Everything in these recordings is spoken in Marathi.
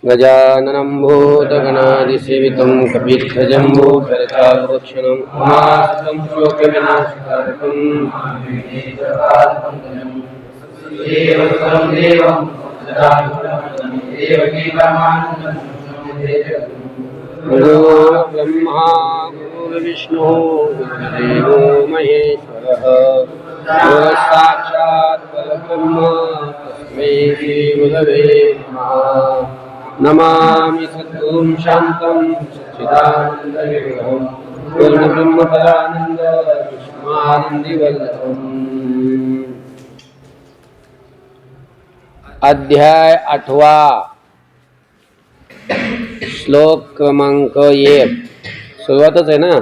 गजाननं भूतगणादिसेवितं कपिध्वजम्बूफलचारुभक्षणं उमासुतं शोकविनाशकारकं गुरुर्ब्रह्मा गुरुर्विष्णुः गुरुर्देवो महेश्वरः गुरुसाक्षात् परब्रह्म तस्मै श्रीगुरवे नमः। नमामि सद्गुरुं शान्तं सच्चिदानन्दविग्रहं पूर्णब्रह्मपदानन्द विष्णुमानन्दिवल्लभम्। अध्याय 8 श्लोक क्रमांक 1 सुरुवातच आहे ना।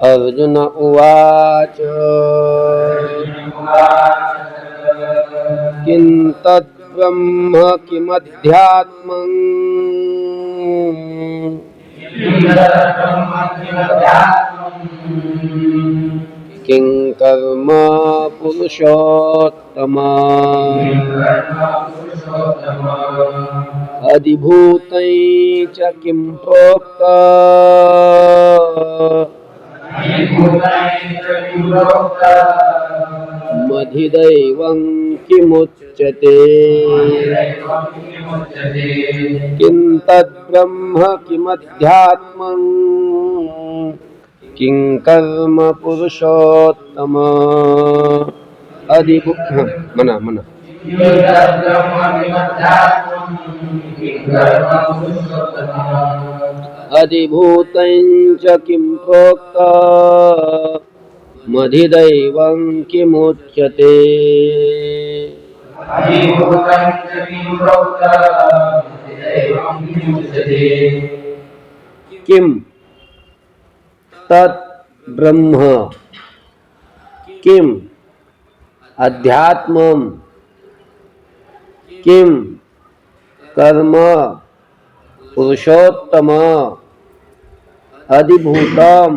अर्जुन उवाच किं तद्ब्रह्म किमध्यात्मं किं कर्म पुरुषोत्तम अधिभूतं च किं प्रोक्ता मधिदैवं किमुच्यते किं तद्ब्रह्म किमध्यात्मं किं कर्म पुरुषोत्तम मना अधिभूतं च किं प्रोक्ता मधिदैवं किमुच्यते किं तत् ब्रह्म किं अध्यात्मं किं कर्म पुरुषोत्तम अधिभूतं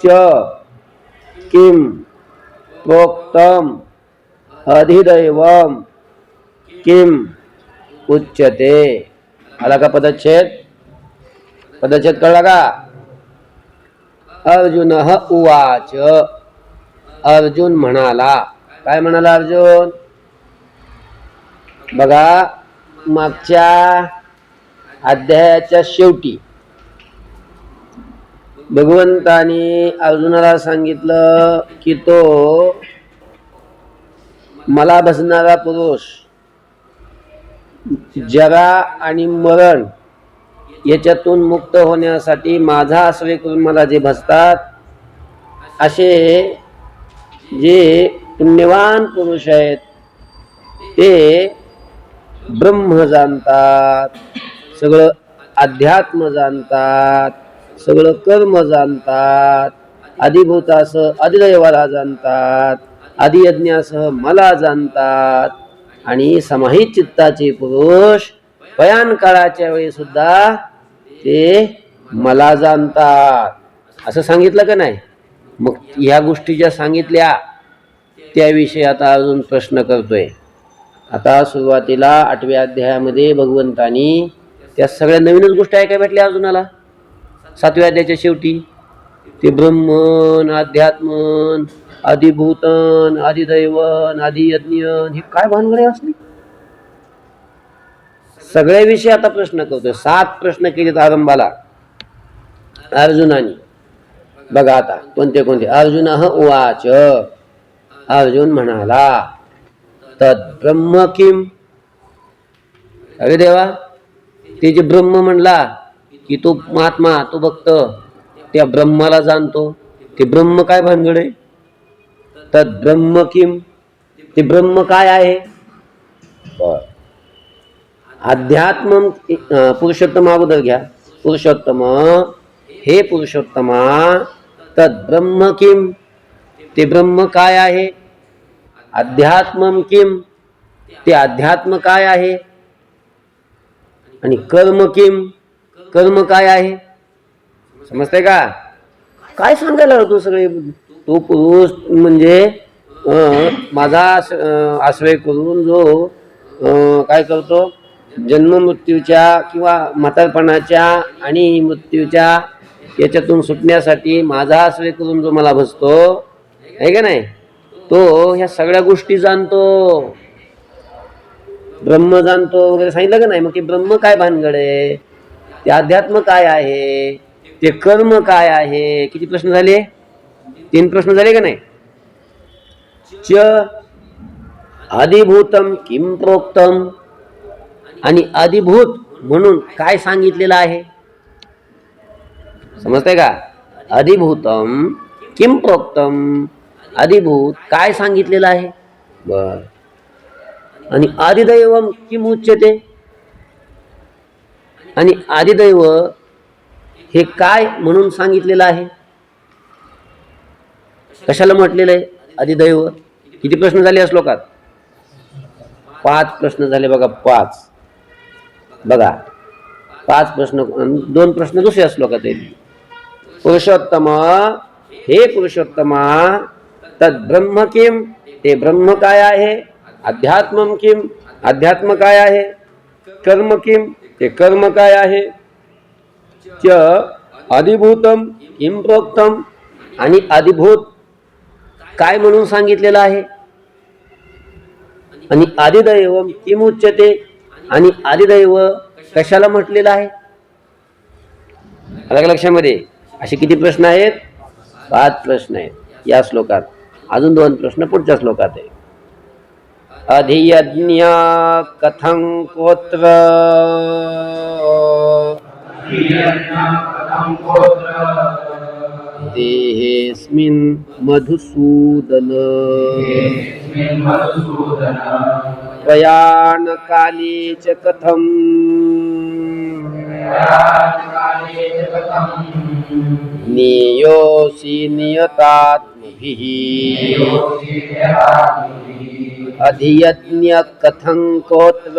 च किं प्रोक्तम अधिदैवम किम उच्यते। आला का पदच्छेद कळला का? अर्जुन उवाच अर्जुन म्हणाला. काय म्हणाला अर्जुन? बघा मागच्या अध्यायाच्या शेवटी भगवंतानी अर्जुनाला सांगितलं की तो मला भसणारा पुरुष जरा आणि मरण याच्यातून मुक्त होण्यासाठी माझा आश्रय करून मला जे भसतात असे जे पुण्यवान पुरुष आहेत ते ब्रह्म जाणतात, सगळं अध्यात्म जाणतात, सगळं कर्म जाणतात, अधिभूतासह अधिदैवाला जाणतात, अधियज्ञासह मला जाणतात आणि समाहित चित्ताचे पुरुष पयान काळाच्या वेळी सुद्धा ते मला जाणतात असं सांगितलं का नाही? मग ह्या गोष्टी ज्या सांगितल्या त्याविषयी आता अजून प्रश्न करतोय. आता सुरुवातीला 8व्या अध्यायामध्ये भगवंतानी त्या सगळ्या नवीनच गोष्टी ऐकायला भेटल्या अर्जुनाला. 7व्या अध्यायाच्या शेवटी ते ब्रह्मन, अध्यात्मन, अधिभूतन, अधिदैवन, अधियज्ञन हे काय भानगडे असली सगळ्याविषयी आता प्रश्न करतोय. 7 प्रश्न केलेत आरंभाला अर्जुनानी. बघा आता कोणते कोणते. अर्जुन उवाच अर्जुन म्हणाला तद ब्रह्म किम. अरे देवा ते जे ब्रह्म म्हणला की तो महात्मा तो भक्त त्या ब्रह्माला जाणतो, ते ब्रह्म काय भानगड आहे? तद ब्रह्म किम ते ब्रह्म काय आहे? अध्यात्म पुरुषोत्तम अगोदर घ्या. पुरुषोत्तम हे पुरुषोत्तमा तद ब्रह्म किम ते ब्रह्म काय आहे? अध्यात्मम किम ते अध्यात्म काय आहे? आणि कर्म किम कर्म काय आहे? समजते का? काय सांगायला तू सगळे? तो पुरुष म्हणजे माझा आश्रय करून जो काय करतो जन्म मृत्यूच्या किंवा म्हातारपणाच्या आणि मृत्यूच्या याच्यातून सुटण्यासाठी माझा आश्रय करून जो मला भजतो आहे का नाही, तो ह्या सगळ्या गोष्टी जाणतो, ब्रह्म जाणतो वगैरे सांगितलं का नाही. मग ते ब्रह्म काय भानगड आहे, ते अध्यात्म काय आहे, ते कर्म काय आहे. किती प्रश्न झाले? 3 प्रश्न झाले का नाही. च अधिभूतम किम प्रोक्तम, आणि अधिभूत म्हणून काय सांगितलेलं आहे, समजतंय का. अधिभूतम किम प्रोक्तम, अधिभूत काय सांगितलेलं आहे. बर. आणि आदिदैवम किम उच्यते, आणि आदिदैव हे काय म्हणून सांगितलेलं आहे, कशाला म्हटलेलं आहे आदिदैव. किती प्रश्न झाले या श्लोकात? 5 प्रश्न झाले बघा. 5 बघा, 5 प्रश्न. 2 प्रश्न दुसऱ्या श्लोकात आहेत. पुरुषोत्तम, हे पुरुषोत्तमा, तद ब्रह्म किम, ते ब्रह्म काय आहे. अध्यात्मम किम, अध्यात्म काय आहे. कर्म किम, ते कर्म काय आहे. च अधिभूतम किम प्रोक्तम, आणि अधिभूत काय म्हणून सांगितलेलं आहे. आणि आदिदैवम किम उच्यते, आणि आदिदैव कशाला म्हटलेलं आहे. अलग लक्षामध्ये असे किती प्रश्न आहेत? 5 प्रश्न आहेत या श्लोकात. अजून 2 प्रश्न पुढच्या श्लोकात आहे. अधियज्ञ कथं कोत्र, देहेस्मिन् मधुसूदन, प्रयाणकाले च कथं, नियोऽसि नियतात्मभिः, अधियज्ञ कथं कोत्र,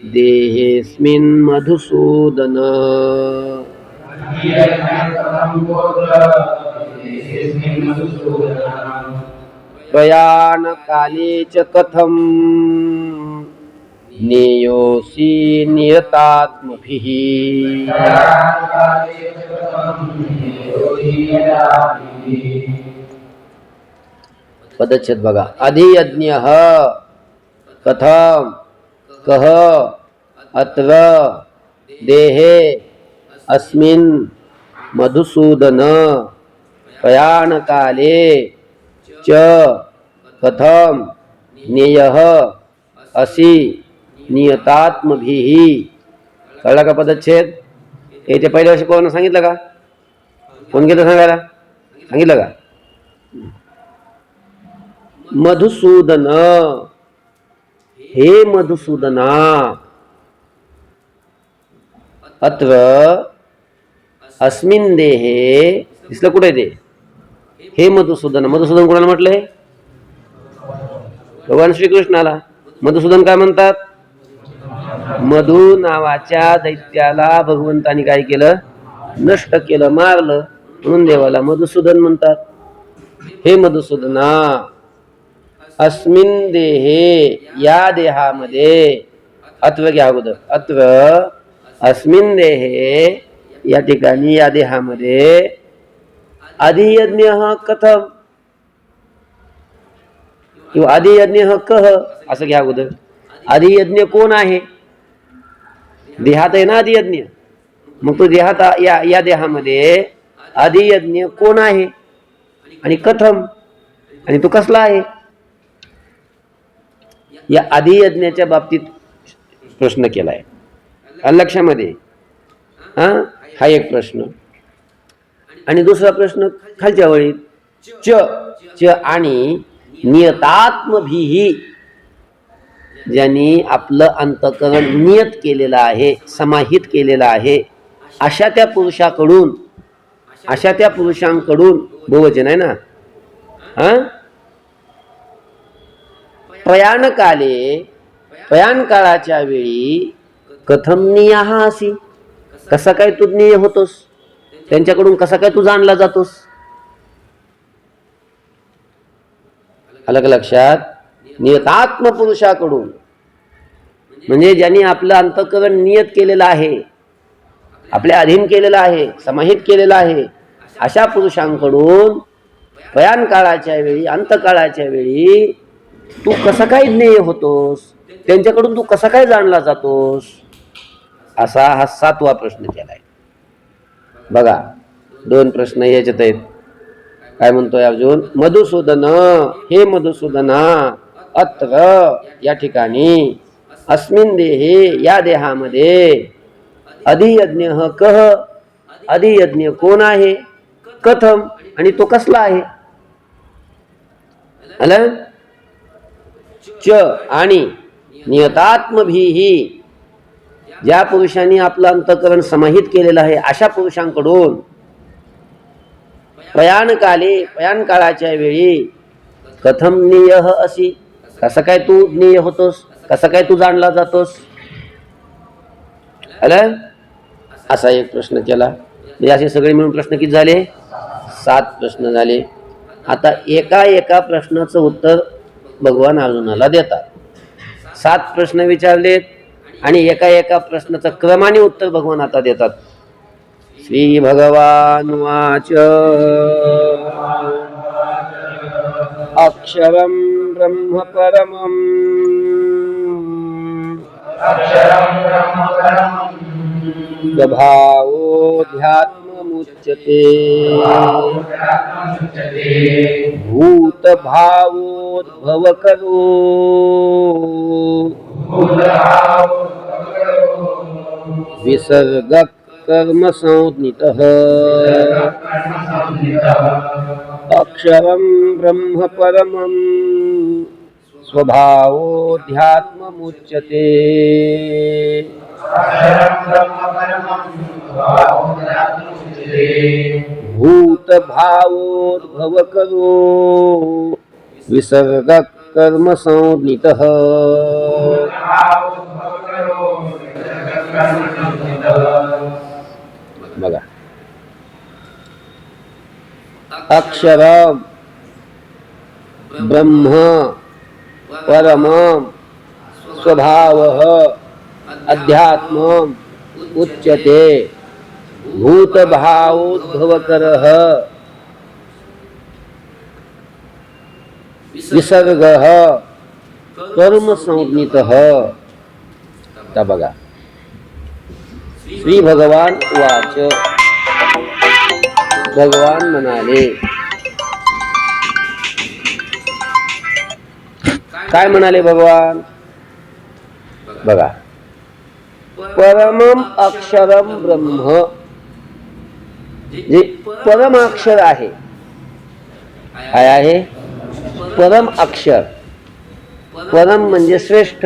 देहेस्मिन् मधुसूदन, प्रयाणकाले च कथं, नियोऽसि नियतात्मभिः. पदच्छेद बघा. अधियज्ञ कथम, कह, अत्र, देहे, अस्मिन्, मधुसूदन, प्रयाणकाले च कथम, नेयः असि नियतात्मभिः. कळला का पदच्छेद? याच्या पहिल्या वर्षी कोण सांगितलं का? कोण गेलं सांगायला? सांगितलं का? मधुसूदन, हे मधुसूदना, अत्र अस्मिन देहे, दिसलं कुठे ते? हे मधुसूदन. मधुसूदन कोणाला म्हटलंय? भगवान श्रीकृष्णाला. मधुसूदन काय म्हणतात? मधु नावाच्या दैत्याला भगवंतानी काय केलं? नष्ट केलं, मारलं, म्हणून देवाला मधुसूदन म्हणतात. हे मधुसूदना, अस्मिन देहे, या देहामध्ये, अत्र घ्या अगोदर, अत्र अस्मिन देहे, या ठिकाणी, या देहामध्ये, अधियज्ञ कथम, किंवा अधियज्ञ कह, असं घ्या अगोदर. अधियज्ञ कोण आहे? देहात आहे ना अधियज्ञ. मग तो देहात, या देहामध्ये अधियज्ञ कोण आहे, आणि कथम, आणि तो कसला आहे. या अधियज्ञाच्या बाबतीत प्रश्न केलाय लक्षामध्ये. हा एक प्रश्न. आणि दुसरा प्रश्न खालच्या वळीत, च, च आणि नियतात्मभिः, ज्यांनी आपलं अंतःकरण नियत केलेलं आहे, समाहित केलेलं आहे, अशा त्या पुरुषाकडून, अशा त्या पुरुषांकडून, बहुवचन आहे ना. प्रयाणकाले, प्रयाण काळाच्या वेळी, कथम नियः असि, कसा काय तू निय होतोस, त्यांच्याकडून कसा काय तू जाणला जातोस. अलग लक्षात. नियतात्म पुरुषाकडून, म्हणजे ज्यांनी आपलं अंतःकरण नियत केलेलं आहे, आपल्या अधीन केलेलं आहे, समाहित केलेलं आहे, अशा पुरुषांकडून भयान काळाच्या वेळी, अंतकाळाच्या वेळी तू कसा काय ज्ञेय होतोस, त्यांच्याकडून तू कसा काय जाणला जातोस, असा हा 7वा प्रश्न केलाय. बघा 2 प्रश्न याच्यात आहेत. काय म्हणतोय अर्जुन? मधुसूदन, हे मधुसूदना, अत्र या ठिकाणी, अस्मिन देहे या देहामध्ये, अधियज्ञ कह, अधियज्ञ कोण आहे, कथम आणि तो कसला आहे, आलं? च आणि नियतात्मभिही, ज्या पुरुषांनी आपलं अंतःकरण समाहित केलेलं आहे अशा पुरुषांकडून, प्रयाणकाले, प्रयाण काळाच्या वेळी, कथम ज्ञेयः असी, कसं काय तू ज्ञेय होतोस, कसं काय तू जाणला जातोस, आलं? असा एक प्रश्न केला. म्हणजे असे सगळे मिळून प्रश्न किती झाले? 7 प्रश्न झाले. आता एका एका प्रश्नाचं उत्तर भगवान अर्जुनाला देतात. 7 प्रश्न विचारलेत आणि एका एका प्रश्नाचं क्रमाने उत्तर भगवान आता देतात. श्री भगवान वाच, अक्षरं ब्रह्म परमं स्वभावोऽध्यात्ममुच्यते, भूतभावोद्भवकरो विसर्गकर्मसंज्ञितः, अक्षरं ब्रह्म परमं स्वभावोऽध्यात्ममुच्यते. भूतभावोद्भवकरो विसर्गकर्मसंज्ञितः. बघा, अक्षरं ब्रह्म परमं स्वभावः अध्यात्मम् उच्यते, भूतभावोद्भवकरः विसर्गः कर्मसंज्ञितः. आता बघा, श्री भगवान उवाच, भगवान म्हणाले. काय म्हणाले भगवान? बघा, परमम अक्षरम ब्रह्म, जे परमाक्षर आहे. काय आहे? परम अक्षर. परम म्हणजे श्रेष्ठ.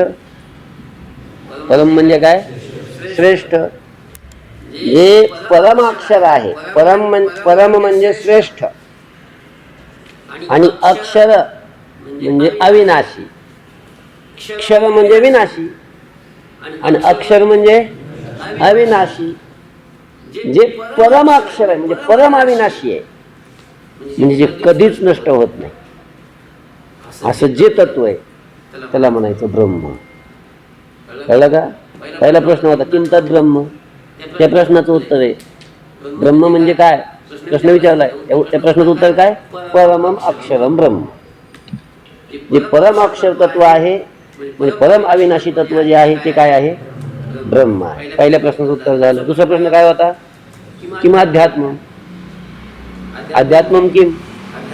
परम म्हणजे काय? श्रेष्ठ. जे परमाक्षर आहे, परम म्हणजे श्रेष्ठ, आणि अक्षर म्हणजे अविनाशी. क्षर म्हणजे विनाशी आणि अक्षर म्हणजे अविनाशी. जे परमाक्षर आहे म्हणजे परम अविनाशी आहे, म्हणजे जे कधीच नष्ट होत नाही, असं जे तत्व आहे त्याला म्हणायचं ब्रह्म. कळलं का? पहिला प्रश्न होता किम तद ब्रह्म, त्या प्रश्नाचं उत्तर आहे ब्रह्म म्हणजे काय. प्रश्न विचारलाय, त्या प्रश्नाचं उत्तर काय? परमम अक्षरम ब्रह्म. जे परम अक्षर तत्व आहे म्हणजे परम अविनाशी तत्व जे आहे ते काय आहे? ब्रह्म आहे. पहिल्या प्रश्नाचं उत्तर झालं. दुसरा प्रश्न काय होता? किम अध्यात्म. अध्यात्म किम,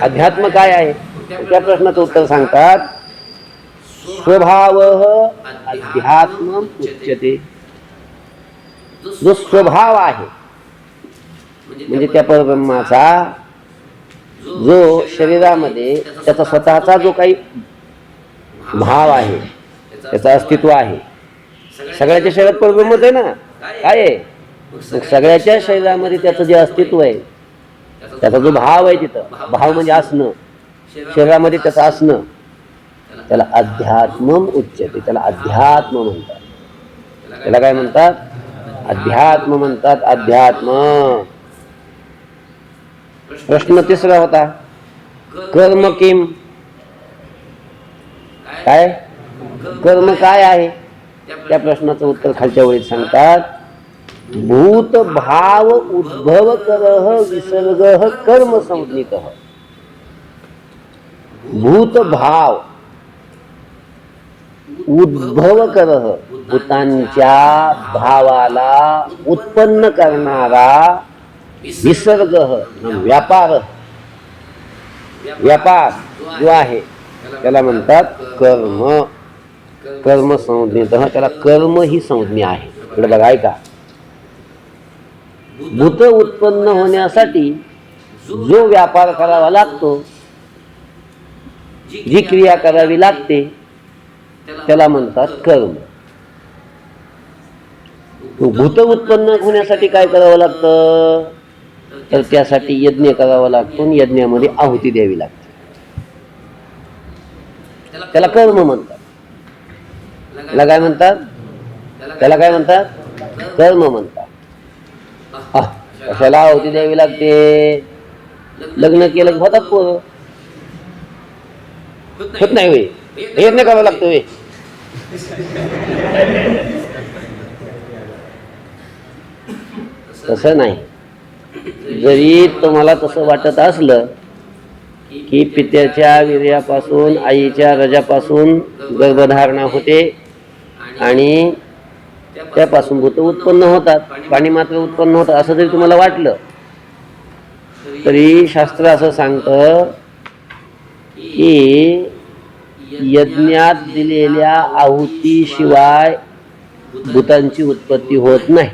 अध्यात्म काय आहे? त्या प्रश्नाचं उत्तर सांगतात स्वभावः अध्यात्म उच्यते. जो स्वभाव आहे म्हणजे त्या परब्रह्माचा, जो शरीरामध्ये त्याचा स्वतःचा जो काही भाव आहे, त्याचं अस्तित्व आहे. सगळ्याच्या शरीरात परब्रह्मच आहे ना. काय आहे? मग सगळ्याच्या शरीरामध्ये त्याचं जे अस्तित्व आहे, त्याचा जो भाव आहे, तिथं भाव म्हणजे असणं, शरीरामध्ये त्याचं असणं, त्याला अध्यात्मम उच्यते. त्याला अध्यात्म म्हणतात. त्याला काय म्हणतात? अध्यात्म म्हणतात. अध्यात्म. प्रश्न तिसरा होता कर्म किम. काय कर्म काय आहे? त्या प्रश्नाचं उत्तर खालच्या ओळीत सांगतात. भूत भाव उद्भव करह विसर्ग कर्म संज्ञित. भूत भाव उद्भव करह, भूतांच्या भावाला उत्पन्न करणारा, विसर्ग व्यापार, व्यापार जो आहे त्याला म्हणतात कर्म. कर्म संज्ञित, त्याला कर्म ही संज्ञा आहे. इकडे बघा ऐका, भूत उत्पन्न होण्यासाठी जो व्यापार करावा लागतो, जी क्रिया करावी लागते त्याला म्हणतात कर्म. भूत उत्पन्न होण्यासाठी काय करावं लागतं, तर त्यासाठी यज्ञ करावा लागतो, यज्ञामध्ये आहुती द्यावी लागते, त्याला कर्म म्हणतात. त्याला काय म्हणतात, त्याला काय म्हणतात, कर्म म्हणतात. कशाला आहुती द्यावी लागते, लग्न केलं की होतात पोरं, होत नाही वे, यज्ञ करावं लागतं वे. तसं नाही. जरी तुम्हाला तसं वाटत असलं की पित्याच्या वीर्यापासून, आईच्या रजापासून गर्भधारणा होते आणि त्यापासून भूत उत्पन्न होतात, पाणी मात्र उत्पन्न होतं, असं जरी तुम्हाला वाटलं तरी शास्त्र असं सांगतं की यज्ञात दिलेल्या आहुतीशिवाय भूतांची उत्पत्ती होत नाही.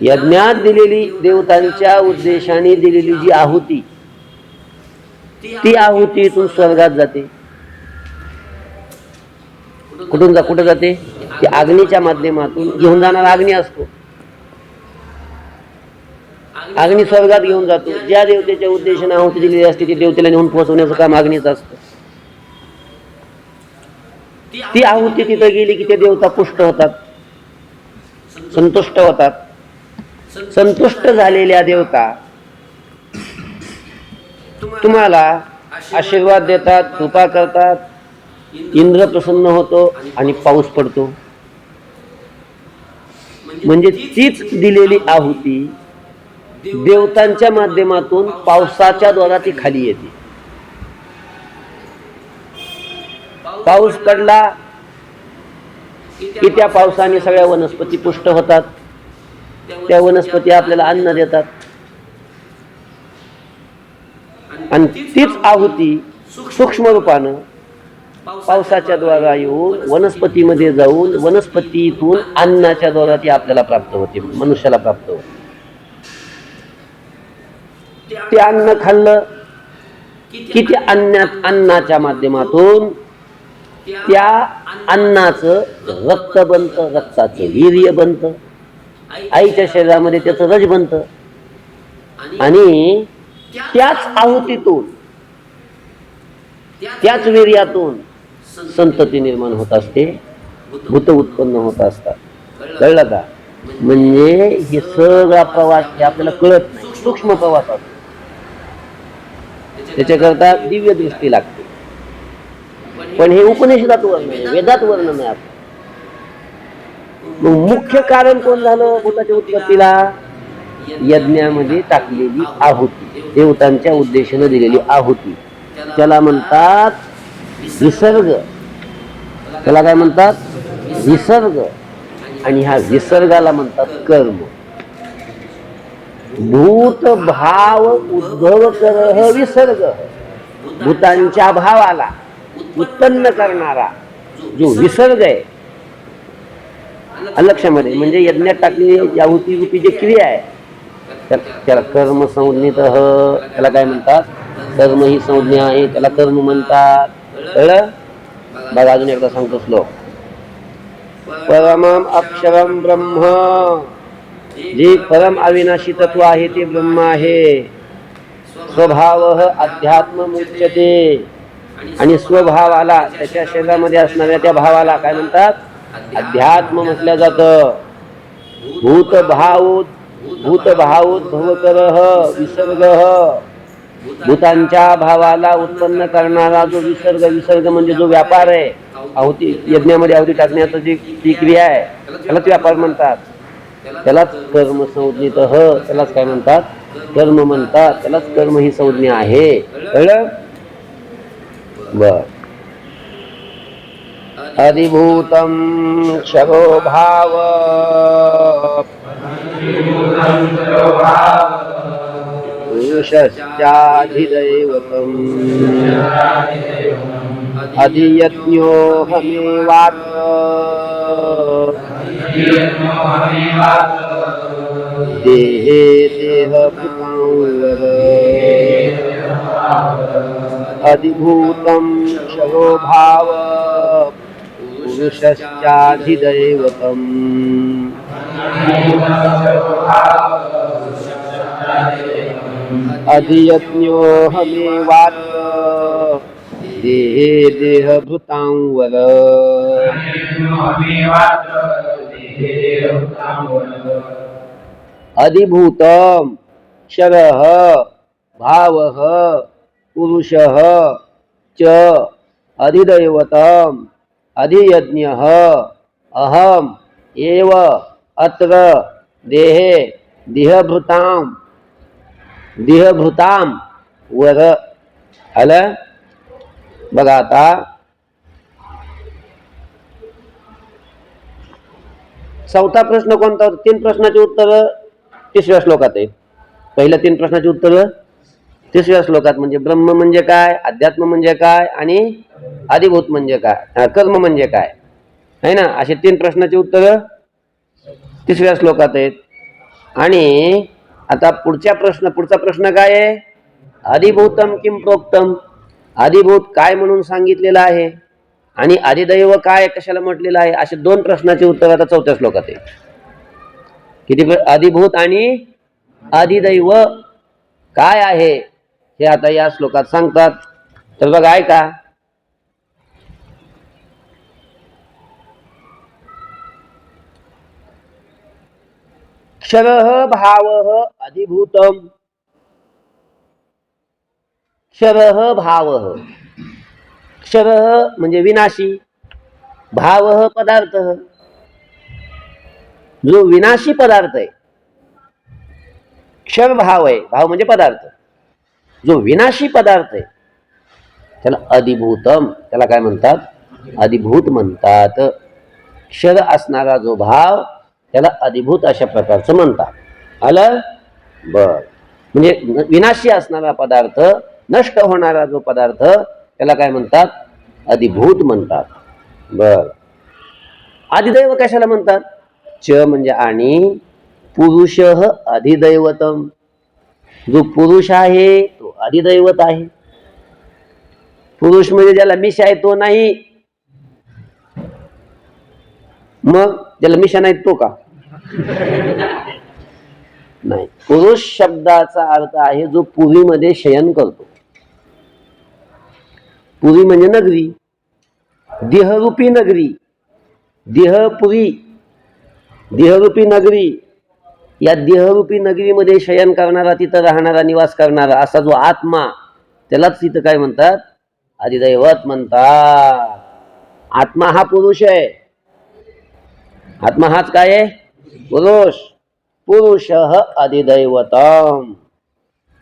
यज्ञात दिलेली, देवतांच्या उद्देशाने दिलेली जी आहुती, ती आहुतीतून स्वर्गात जाते. कुठं जाते, ती अग्नीच्या माध्यमातून घेऊन जाणारा अग्नी असतो. अग्नी स्वर्गात घेऊन जातो. ज्या देवतेच्या उद्देशाने आहुती दिलेली असते ती देवतेला नेऊन पोहोचवण्याचं काम अग्नीच असतं. ती आहुती तिथं गेली की ते देवता पुष्ट होतात, संतुष्ट होतात. संतुष्ट झालेल्या देवता तुम्हाला आशीर्वाद देतात, कृपा करतात, इंद्र प्रसन्न होतो आणि पाऊस पडतो. म्हणजे तीच दिलेली आहुती देवतांच्या माध्यमातून पावसाच्या द्वारा ती खाली येते. पाऊस पडला की त्या पावसाने सगळ्या वनस्पती पुष्ट होतात, त्या वनस्पती आपल्याला अन्न देतात. आणि तीच आहुती सूक्ष्म रूपानं पावसाच्या द्वारा येऊन वनस्पतीमध्ये जाऊन वनस्पतीतून अन्नाच्या द्वारा ती आपल्याला प्राप्त होते, मनुष्याला प्राप्त होते. ते अन्न खाल्लं की त्या अन्नाच्या माध्यमातून त्या अन्नाचं रक्त बनतं, रक्ताचं वीर्य बनतं, आईच्या शरीरामध्ये त्याचं रज बनतं आणि त्याच आहुतीतून, त्याच वीर्यातून संतती निर्माण होत असते, भूत उत्पन्न होत असतात. कळलं का? म्हणजे हे सगळा प्रवास हे आपल्याला कळत नाही, सूक्ष्म प्रवास असतो. त्याच्याकरता दिव्य दृष्टी लागते. पण हे उपनिषदात वर्णन आहे, वेदात वर्णन आहे. मुख्य कारण कोण झालं भूताच्या उत्पत्तीला? यज्ञामध्ये टाकलेली आहुती, देवतांच्या उद्देशाने दिलेली आहुती, त्याला म्हणतात विसर्ग. त्याला काय म्हणतात? विसर्ग. आणि ह्या विसर्गाला म्हणतात कर्म. भूत भाव उद्भव करह विसर्ग, भूतांच्या भावाला उत्पन्न करणारा जो विसर्ग आहे लक्षामध्ये, म्हणजे यज्ञात टाकलेली आहुती रूपी जी क्रिया आहे त्याला कर्म संज्ञित. त्याला काय म्हणतात? कर्म ही संज्ञा आहे, त्याला कर्म म्हणतात. कळलं? बघा अजून एकदा सांगतो श्लोक. परमं अक्षरम ब्रह्म, जे परम अविनाशी तत्व आहे ते ब्रह्म आहे. स्वभाव अध्यात्म मुच्यते, आणि स्वभावाला, त्याच्या शरीरामध्ये असणाऱ्या त्या भावाला काय म्हणतात? अध्यात्म म्हटलं जातं. भूत भावोद्भव करह विसर्ग, भूतांच्या भावाला उत्पन्न करणारा जो विसर्ग, विसर्ग म्हणजे जो व्यापार आहे, आहुती यज्ञामध्ये आहुती टाकण्याचं जी क्रिया आहे त्यालाच व्यापार म्हणतात, त्यालाच कर्म संज्ञित त्यालाच काय म्हणतात, कर्म म्हणतात, त्यालाच कर्म ही संज्ञा आहे. कळलं? बर. अधिभूतम क्षरो भाव पुरुषश्चाधिदैवतम् अधियज्ञोऽहमेवात्र देहे देहभृतांवर अधिभूतं क्षरो भाव पुरुषश्चाधिदैवतम् अधियज्ञोऽहमेवात्र देहे देहभृतांवर अधिभूतम क्षरः भावः पुरुषः च अधिदैवतम अधियज्ञः अहम एव अत्र देहे देहभृताम वर. आलं? बघा आता चौथा प्रश्न कोणता होता? 3 प्रश्नाची उत्तर 3व्या श्लोकात आहे. पहिल्या 3 प्रश्नाची उत्तर 3व्या श्लोकात. म्हणजे ब्रह्म म्हणजे काय, अध्यात्म म्हणजे काय आणि अधिभूत म्हणजे काय, कर्म म्हणजे काय आहे ना, असे 3 प्रश्नाची उत्तर 3व्या श्लोकात आहेत. आणि आता पुढचा प्रश्न काय आहे? अधिभूतम किम प्रोक्तम, अधिभूत काय म्हणून सांगितलेलं आहे आणि अधिदैव काय कशाला म्हटलेलं आहे, असे 2 प्रश्नाचे उत्तर आता 4थ्या श्लोकात आहे. किती? अधिभूत आणि अधिदैव काय आहे हे आता या श्लोकात सांगतात. तर बघा ऐका. क्षरः भावः अधिभूतम. क्षरः भावः, क्षरः म्हणजे विनाशी, भावः पदार्थ. जो विनाशी पदार्थ आहे क्षर भाव आहे, भाव म्हणजे पदार्थ. जो विनाशी पदार्थ आहे त्याला अधिभूतम, त्याला काय म्हणतात? अधिभूत म्हणतात. क्षर असणारा जो भाव त्याला अधिभूत अशा प्रकारचं म्हणतात. आलं? बर. म्हणजे विनाशी असणारा पदार्थ, नष्ट होणारा जो पदार्थ त्याला काय म्हणतात? अधिभूत म्हणतात. बर. अधिदैव कशाला म्हणतात? च म्हणजे आणि, पुरुष अधिदैवतम. जो पुरुष आहे तो अधिदैवत आहे. पुरुष म्हणजे ज्याला मिशा आहे तो नाही. मग ज्याला मिशा नाही तो का? नाही. पुरुष शब्दाचा अर्थ आहे जो पुरीमध्ये शयन करतो. पुरी म्हणजे नगरी, देहरूपी नगरी, देहपुरी, देहरूपी नगरी. या देहरूपी नगरीमध्ये शयन करणारा, तिथं राहणारा, निवास करणारा असा जो आत्मा त्यालाच तिथं काय म्हणतात? अधिदैवत म्हणतात. आत्मा हा पुरुष आहे. आत्मा हाच काय आहे? पुरुष. पुरुष अधिदैवतम.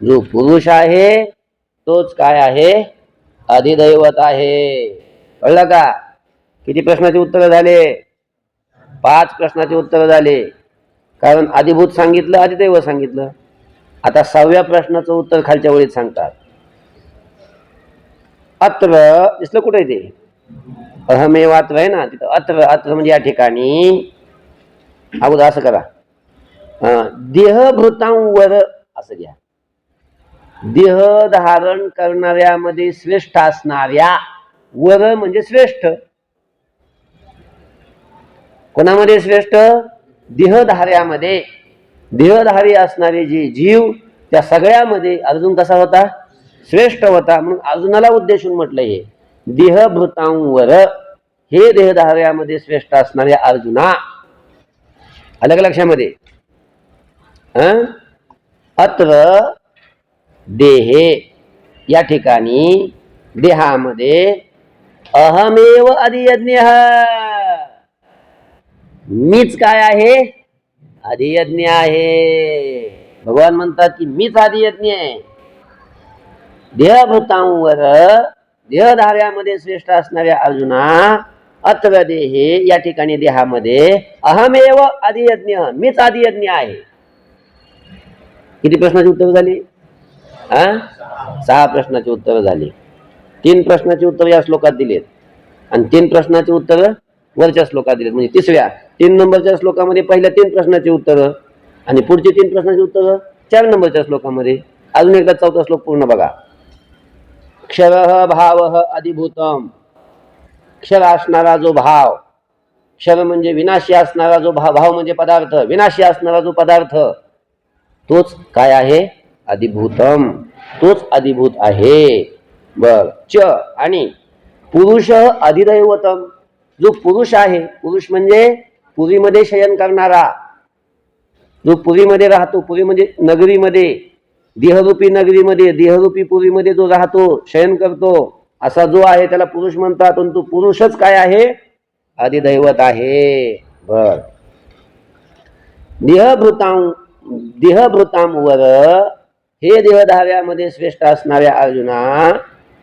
जो पुरुष आहे तोच काय आहे? अधिदैवत आहे. कळलं का? किती प्रश्नाची उत्तर झाले? 5 प्रश्नाची उत्तर झाले. कारण अधिभूत सांगितलं, अधिदैव सांगितलं. आता 6व्या प्रश्नाचं उत्तर खालच्या वळीत सांगतात. अत्र दिसलं कुठे ते? अहमेवात्र आहे ना तिथं. अत्र म्हणजे या ठिकाणी. अगोदर असं करा, देहभृतांवर असं घ्या. देह धारण करणाऱ्यामध्ये श्रेष्ठ असणाऱ्या, वर म्हणजे श्रेष्ठ. कोणामध्ये श्रेष्ठ? देहधार्यामध्ये. देहधारी असणारे जे जीव त्या सगळ्यामध्ये अर्जुन कसा होता? श्रेष्ठ होता. म्हणून अर्जुनाला उद्देशून म्हटलं हे देहभृतांवर, हे देहधार्यामध्ये श्रेष्ठ असणाऱ्या अर्जुना. अलग लक्षामध्ये. अत्र देहे या ठिकाणी, देहामध्ये, अहमेव अधियज्ञ, मीच काय आहे, अधियज्ञ आहे. भगवान म्हणतात की मीच अधियज्ञ आहे. देहभूतांवर देहधार्यामध्ये श्रेष्ठ असणाऱ्या अर्जुना, अत्र देहे या ठिकाणी देहामध्ये अहमेव अधियज्ञ, मीच अधियज्ञ आहे. किती प्रश्नाची उत्तर झाली? 6 प्रश्नाची उत्तर झाली. 3 प्रश्नाची उत्तर या श्लोकात दिलेत आणि 3 प्रश्नाची उत्तर वरच्या श्लोकात दिलेत. म्हणजे तिसऱ्या 3 नंबरच्या श्लोकामध्ये पहिल्या 3 प्रश्नाची उत्तर आणि पुढची 3 प्रश्नाची उत्तर 4 नंबरच्या श्लोकामध्ये. अजून एकदा 4था श्लोक पूर्ण बघा. क्षरः भावः अधिभूतम, क्षर असणारा जो भाव, क्षर म्हणजे विनाशी असणारा जो भाव, भाव म्हणजे पदार्थ, विनाशी असणारा जो पदार्थ, तोच काय आहे, अधिभूतम, तोच अधिभूत आहे. बर. च आणि पुरुष अधिदैवतम, जो पुरुष आहे, पुरुष म्हणजे पुरीमध्ये शयन करणारा, जो पुरीमध्ये राहतो, पुरी म्हणजे नगरीमध्ये, देहरूपी नगरीमध्ये, देहरूपी पुरीमध्ये जो राहतो, शयन करतो, असा जो आहे त्याला पुरुष म्हणतात. पण तो पुरुषच काय आहे, अधिदैवत आहे. बर. देहभृतांवर हे देहधार्यामध्ये श्रेष्ठ असणाऱ्या अर्जुना,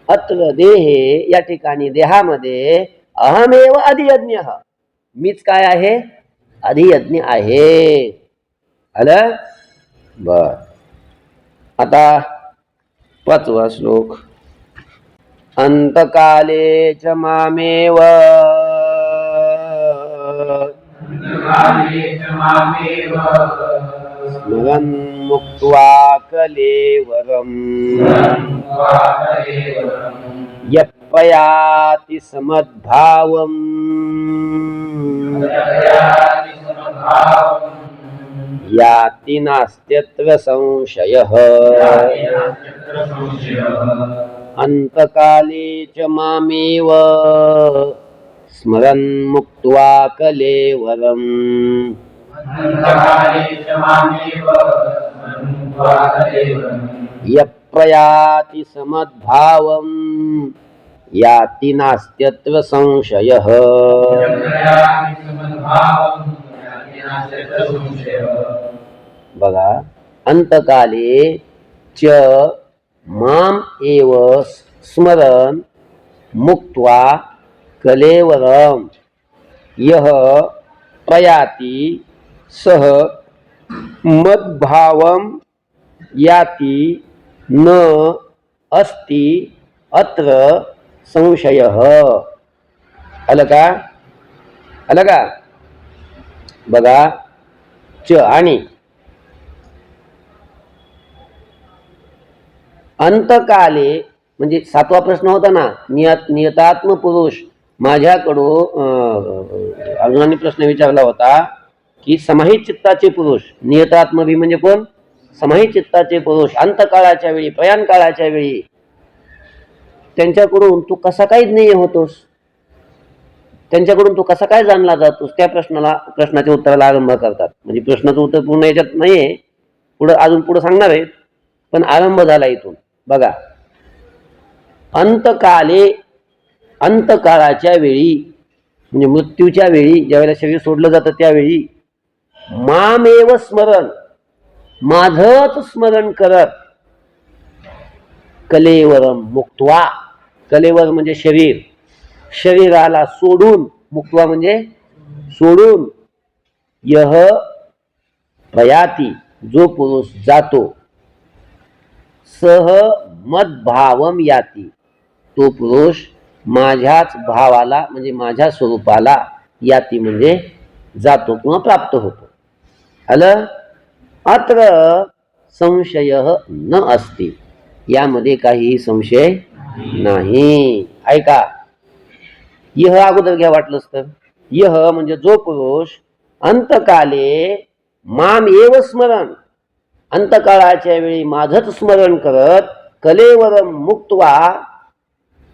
अत्र देहे या ठिकाणी देहामध्ये अहमेव अधियज्ञ, मीच काय आहे, अधियज्ञ आहे. आलं? बर. आता 5वा श्लोक. अंतकाले च मामेव स्मरन् मुक्त्वा कलेवरम् यत्पयाति समद्भावम् याति नास्त्यत्र संशयः. अंतकाले च मामेव स्मरन् मुक्त्वा कलेवरम् यत्प्रयाति समद्भावम् याति नास्त्यत्र संशयः. बघा. अंतकाले च माम एव स्मरन् मुक्त्वा कलेवरम् यः प्रयाति सह मद्भावम् याति न अस्ति अत्र संशयः. आलं का? आलं का? बघा. च आणि अंतकाले म्हणजे 7वा प्रश्न होता ना, नियतात्म पुरुष. माझ्याकडून अर्जुनाने प्रश्न विचारला होता की समाहित चित्ताचे पुरुष, नियतात्म भी म्हणजे कोण, समाहित चित्ताचे पुरुष, अंतकाळाच्या वेळी, प्रयाण काळाच्या वेळी त्यांच्याकडून तू कसा काय ज्ञेय होतोस, त्यांच्याकडून तू कसा काय जाणला जातोस, त्या प्रश्नाच्या उत्तराला आरंभ करतात. म्हणजे प्रश्नाचं उत्तर पूर्ण याच्यात नाहीये, पुढे अजून पुढे सांगणार आहेत, पण आरंभ झाला इथून. बघा. अंतकाले, अंतकाळाच्या वेळी म्हणजे मृत्यूच्या वेळी, ज्यावेळेला शरीर सोडलं जातं त्यावेळी, मामेव स्मरण, माझंच स्मरण करत, कलेवरम मुक्त्वा, कलेवर म्हणजे शरीर, शरीराला सोडून, मुक्त्वा म्हणजे सोडून, यह प्रयाती जो पुरुष जातो, सह मद्भावम याती तो पुरुष माझ्याच भावाला म्हणजे माझ्या स्वरूपाला, याती म्हणजे जातो किंवा प्राप्त होतो. आलं? अत्र संशय न अस्ति, यामध्ये काहीही संशय नाही. ऐका. यह अगोदर घ्या वाटलंच तर. यह म्हणजे जो पुरुष अंतकाले माम एव स्मरण, अंतकाळाच्या वेळी माझंच स्मरण करत, कलेवरम मुक्त्वा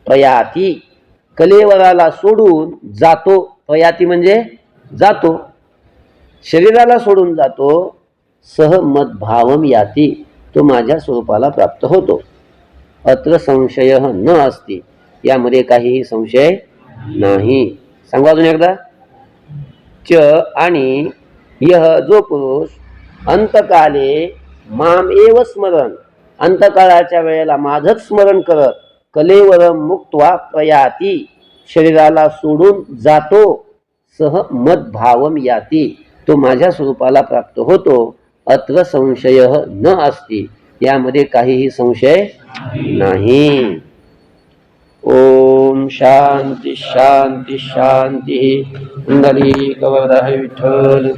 प्रयाती, कलेवराला सोडून जातो, प्रयाती म्हणजे जातो, शरीराला सोडून जातो, सह मद्भावम याती तो माझ्या स्वरूपाला प्राप्त होतो. अत्र संशय न अस्ति, यामध्ये काहीही संशय नाही. सांगू अजून एकदा. च आणि यह जो पुरुष अंतकाले माम एव स्मरण, अंतकाळाच्या वेळेला माझंच स्मरण करत, कलेवरम मुक्त्वा प्रयाती, शरीराला सोडून जातो, सह मद्भावम याती, तो माझ्या स्वरूपाला प्राप्त होतो. अत्र संशय न अस्ति, यामध्ये काहीही संशय नाही. ओम शांती शांती शांती. पुंडलिक वरदहरि विठ्ठल.